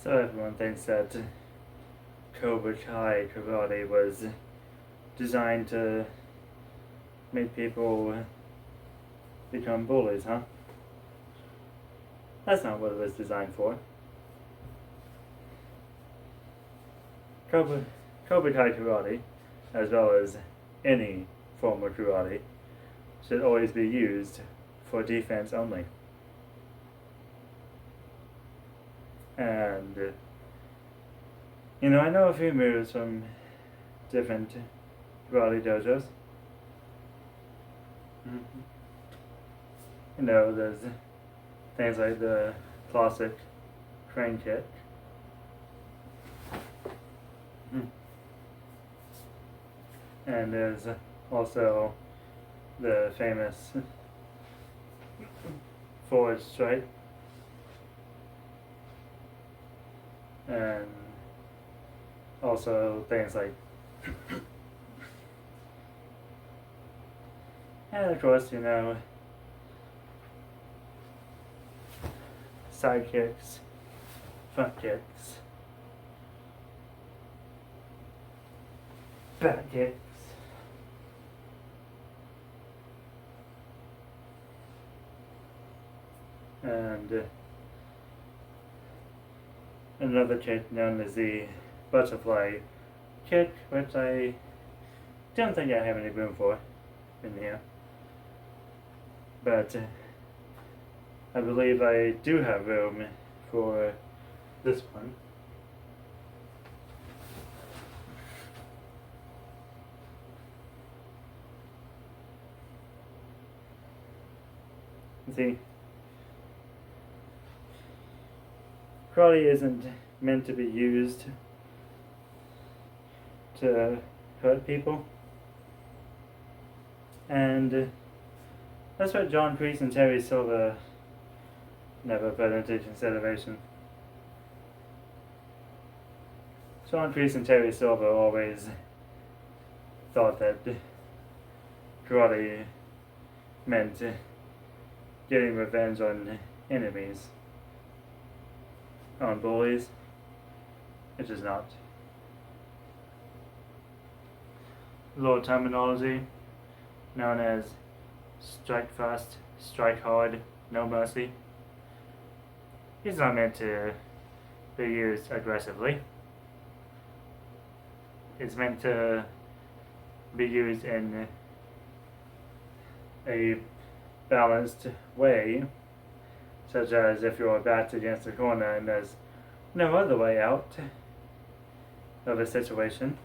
So everyone thinks that Cobra Kai karate was designed to make people become bullies, huh? That's not what it was designed for. Cobra Kai karate, as well as any form of karate, should always be used for defense only. And, I know a few moves from different karate dojos. There's things like the classic crane kick. And there's also the famous forward strike. And also things like and of course, side kicks, front kicks, back kicks, and another kick known as the butterfly kick, which I don't think I have any room for in here. But I believe I do have room for this one. See, karate isn't meant to be used to hurt people. And that's what John Kreese and Terry Silver never put into consideration. John Kreese and Terry Silver always thought that karate meant getting revenge on enemies, on bullies, which is not. Law terminology known as strike fast, strike hard, no mercy. It's not meant to be used aggressively. It's meant to be used in a balanced way, such as if you're backed against a corner and there's no other way out of a situation,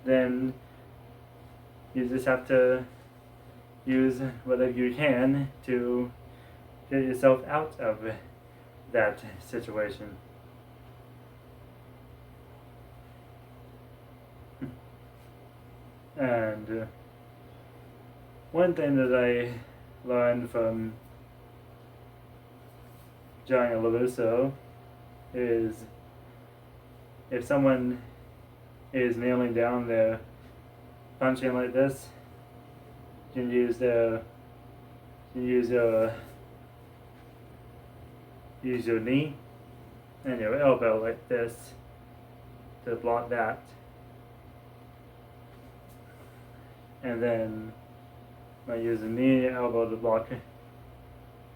then you just have to use whatever you can to get yourself out of that situation. And one thing that I learned from Johnny LaRusso is if someone is kneeling down, they're punching like this, you can use your knee and your elbow like this to block that. And then I use the knee and elbow to block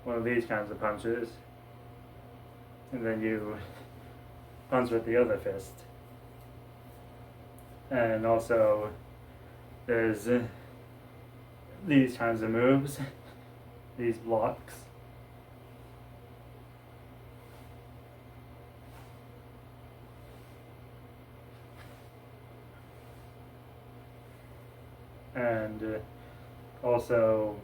one of these kinds of punches. And then you punch with the other fist. And also there's these kinds of moves, these blocks. And also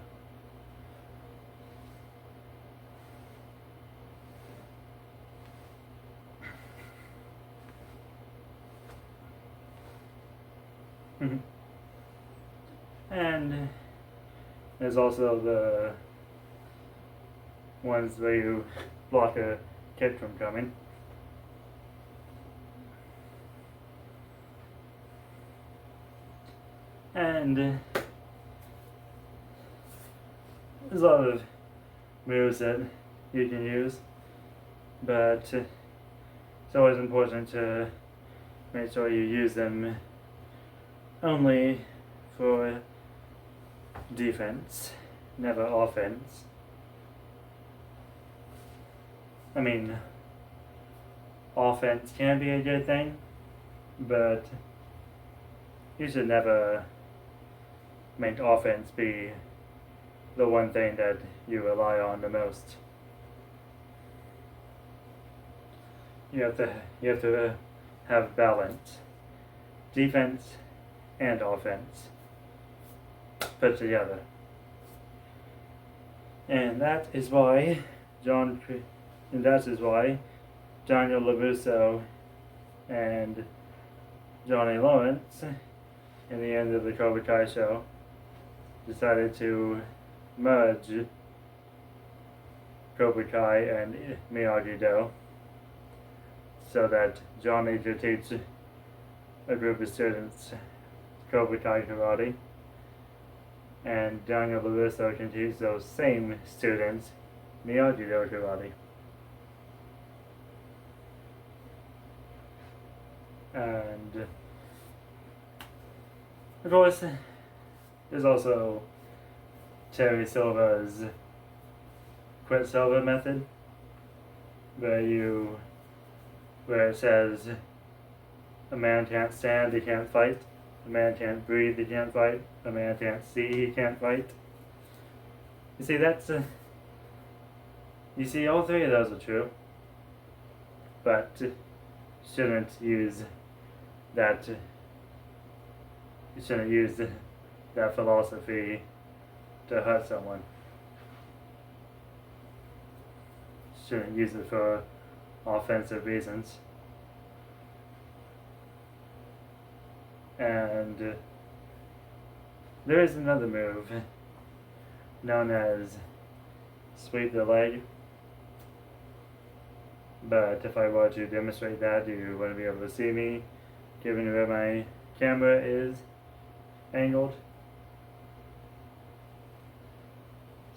and there's also the ones where you block a kick from coming. And there's a lot of moves that you can use, but it's always important to make sure you use them only for defense, never offense. I mean, offense can be a good thing, but you should never make offense be the one thing that you rely on the most. You have to have balance, defense and offense put together, and that is why Daniel LaRusso and Johnny Lawrence, in the end of the Cobra Kai show, decided to merge Cobra Kai and Miyagi-Do so that Johnny could teach a group of students Cobra Kai karate, and Daniel LaRusso can teach those same students Miyagi-Do karate. And of course, there's also Terry Silva's Quicksilver method, where it says a man can't stand, he can't fight. A man can't breathe, he can't fight. A man can't see, he can't fight. You see, you see, all three of those are true, but shouldn't use that. You shouldn't use that philosophy to hurt someone. Shouldn't use it for offensive reasons. And there is another move known as sweep the leg, but if I were to demonstrate that, you wouldn't be able to see me given where my camera is angled.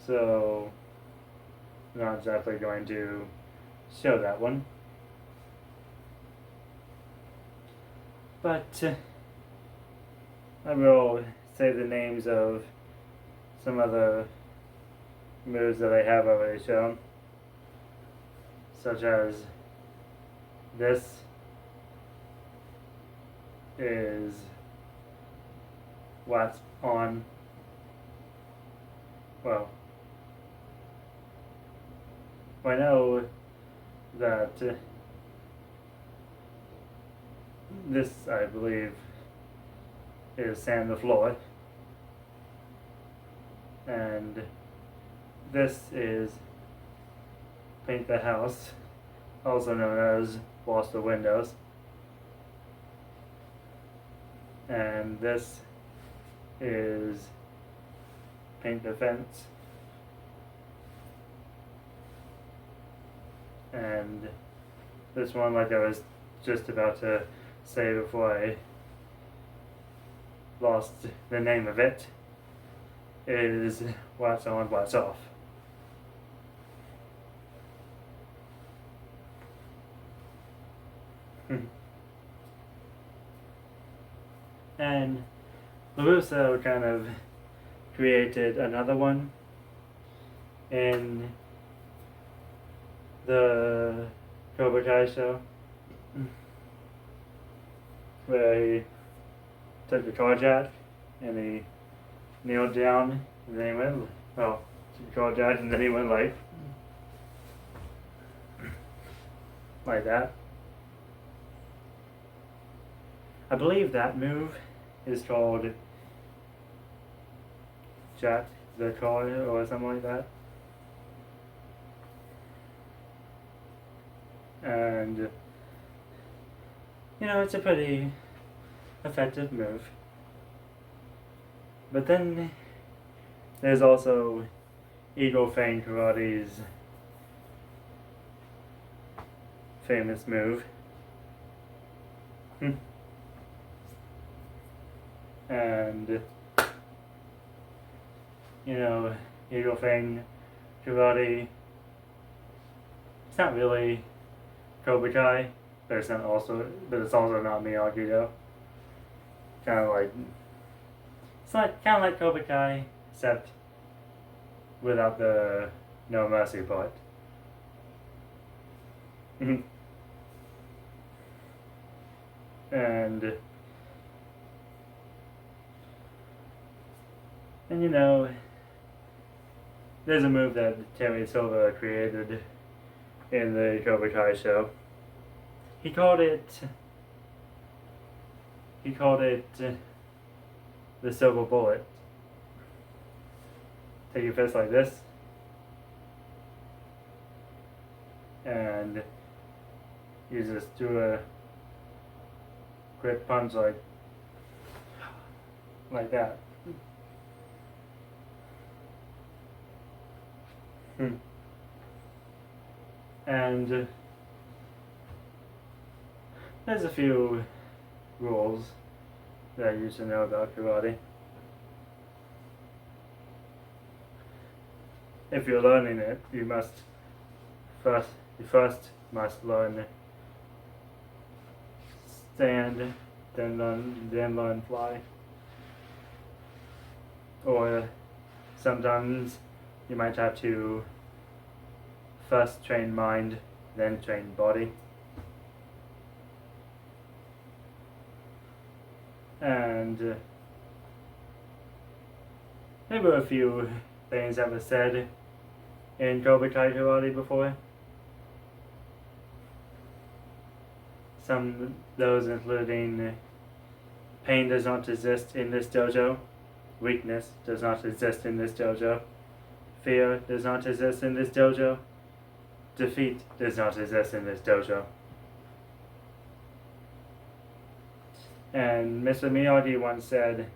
So I'm not exactly going to show that one, but I will say the names of some other moves that I have already shown, such as this is what's on, well, I know that this, I believe, is sand the floor, and this is paint the house, also known as wash the windows, and this is paint the fence, and this one, like I was just about to say before I lost the name of it, is what's on, what's off. And LaRusso kind of created another one in the Cobra Kai show, where he took the car jack and he kneeled down and then he went, took the car jack and then he went like that. I believe that move is called Jack the Car or something like that. And it's a pretty effective move. But then there's also Eagle Fang Karate's famous move. And Eagle Fang Karate, it's not really Cobra Kai, but it's also not Miyagi though. Kind of like kind of like Cobra Kai, except without the no mercy part. and and you know, there's a move that Terry Silva created in the Cobra Kai show. He called it the silver bullet. Take your fist like this, and you just do a quick punch like that. And there's a few rules that you should know about karate. If you're learning it, you first must learn stand, then learn fly. Or sometimes you might have to first train mind, then train body. And there were a few things that were said in Cobra Kai karate before. Those including pain does not exist in this dojo, weakness does not exist in this dojo, fear does not exist in this dojo, defeat does not exist in this dojo. And Mr. Miyagi once said,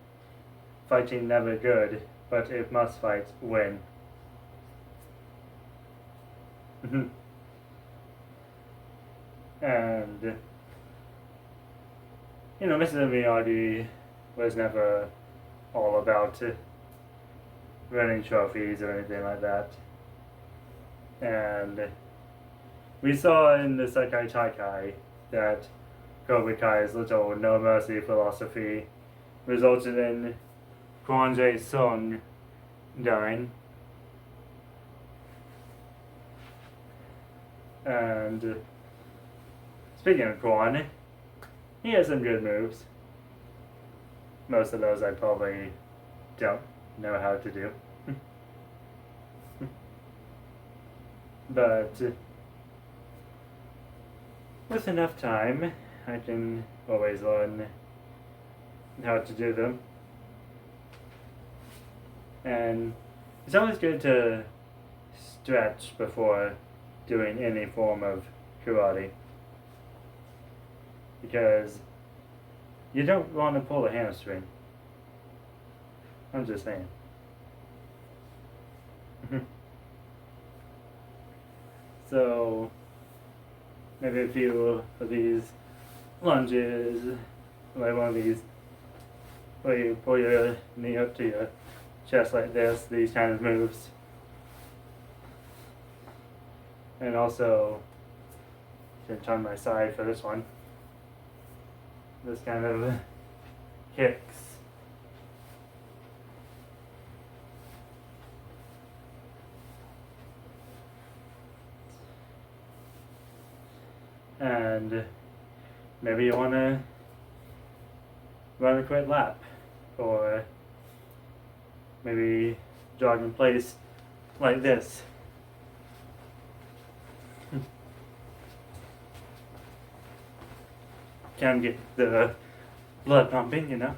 fighting never good, but if must fight, win. And you know, Mr. Miyagi was never all about winning trophies or anything like that. And we saw in the Sekai Taikai that Cobra Kai's little no mercy philosophy resulted in Kwon Jae-sung dying. And speaking of Kwon, he has some good moves. Most of those I probably don't know how to do. But with enough time, I can always learn how to do them. And it's always good to stretch before doing any form of karate, because you don't want to pull a hamstring. I'm just saying. So maybe a few of these lunges, like one of these where you pull your knee up to your chest like this, these kind of moves. And also, you can turn my side for this one. This kind of kicks. And maybe you want to run a quick lap, or maybe jog in place like this. Can get the blood pumping, you know.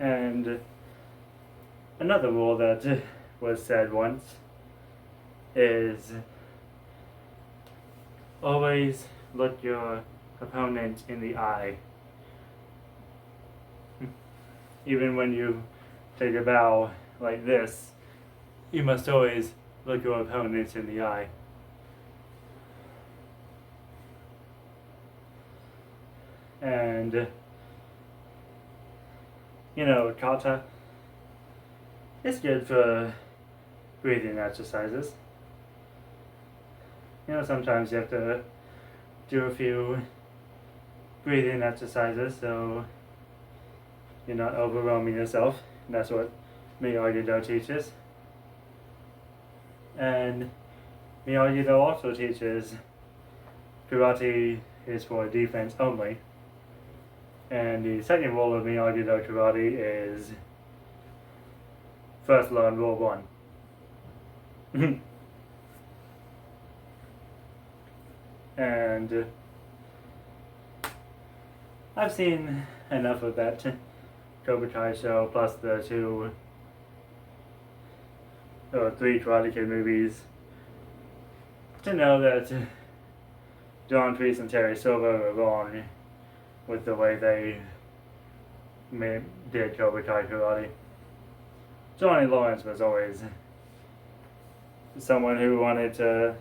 And another rule that was said once is always look your opponent in the eye. Even when you take a bow like this, you must always look your opponent in the eye. And you know, kata, it's good for breathing exercises. You know, sometimes you have to do a few breathing exercises so you're not overwhelming yourself. That's what Miyagi teaches. And Miyagi also teaches karate is for defense only. And the second rule of Miyagi karate is first learn rule 1. And I've seen enough of that Cobra show plus the 2 or 3 Karate Kid movies to know that John Kreese and Terry Silver were wrong with the way they did Cobra karate. Johnny Lawrence was always someone who wanted to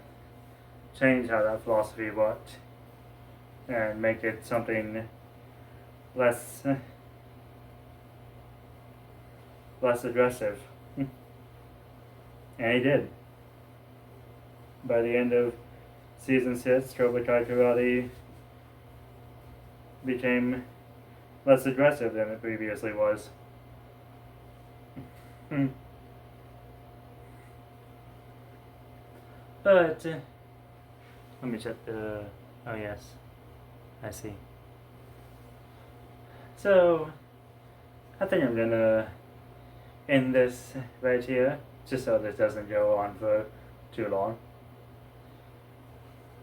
change how that philosophy worked and make it something less aggressive. And he did. By the end of season 6, Cobra Kai Karate became less aggressive than it previously was. But let me check the. Oh yes, I see. So I think I'm gonna end this right here, just so this doesn't go on for too long.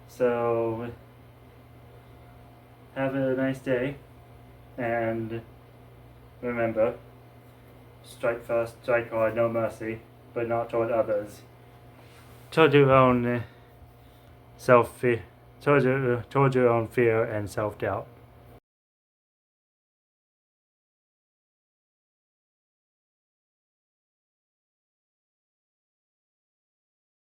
So have a nice day, and remember, strike fast, strike hard, no mercy, but not toward others. Toward your own toward your own fear and self-doubt.